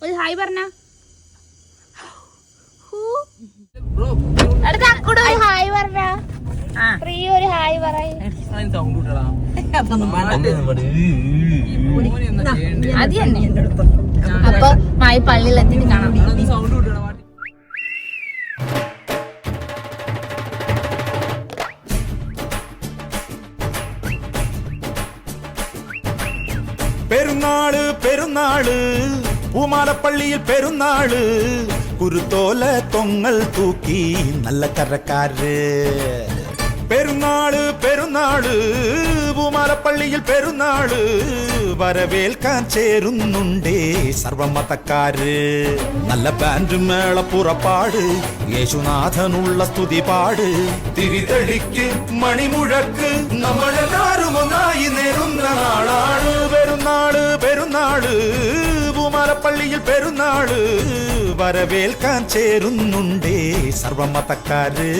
ഒരു ഹായ് പറഞ്ഞ ഹായ് പറഞ്ഞ പ്രിയ ഒരു ഹായ് പറയും. അത് തന്നെ. അപ്പൊ മായി പള്ളിയിൽ എത്തിട്ട് കാണാം. പെരുന്നാള് പെരുന്നാള് പൂമാലപ്പള്ളിയിൽ പെരുന്നാള് കുരുത്തോല തൊങ്ങൽ തൂക്കി നല്ല കരക്കാര്. പെരുന്നാള് പെരുന്നാള് പൂമാലപ്പള്ളിയിൽ പെരുന്നാള് വരവേൽക്കാൻ ചേരുന്നുണ്ടേ സർവമതക്കാര്. നല്ല ബാൻഡ് മേള പുറപ്പാട് യേശുനാഥനുള്ള സ്തുതി പാട് തിരിതെളിക്ക് മണിമുഴക്ക് നമ്മളെല്ലാരും ഒന്നായി നേരുന്ന നാളാണ് പെരുന്നാള് പെരുന്നാള് പൂമാലപ്പള്ളിയിൽ പെരുന്നാള് വരവേൽക്കാൻ ചേരുന്നുണ്ടേ സർവമതക്കാര്.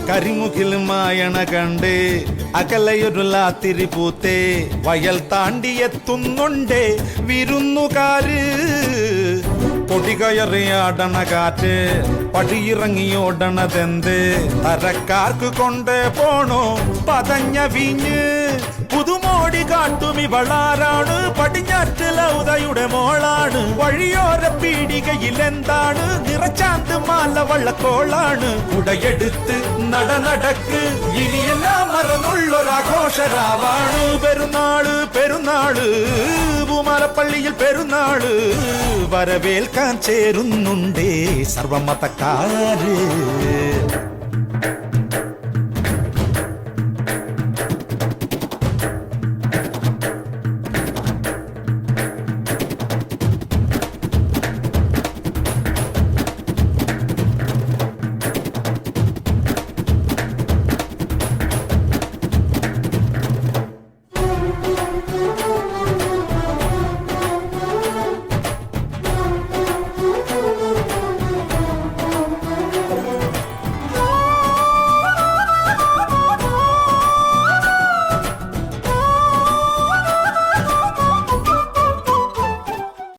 കരിമുകിൽ മായണ കണ്ട് അകലയൊരു ലാത്തിരി പൂത്തേ വയൽ താണ്ടിയെത്തുന്നുണ്ടേ വിരുന്നുകാര്. പൊടികയറിയാടണ കാറ്റ് പടിയിറങ്ങിയോടണതെന്ത് തരക്കാർക്ക് കൊണ്ട് പോണോ പതഞ്ഞ വീഞ്ഞ്. പുതുമോടി കാട്ടും ഇവളാരാണ് പടിഞ്ഞാറ്റിലൗതയുടെ മോളാണ്. വഴിയോര പീടികയിൽ എന്താണ് നിറച്ചാന്ത് മാല വള്ളക്കോളാണ്. കുടയെടുത്ത് നടക്ക് ഇനിയെല്ലാം മറന്നുള്ളൊരാഘോഷരാവാണ് പെരുന്നാള് പെരുന്നാള് പൂമാലപ്പള്ളിയിൽ പെരുന്നാള് വരവേൽക്കാൻ ചേരുന്നുണ്ടേ സർവമതക്കാര്.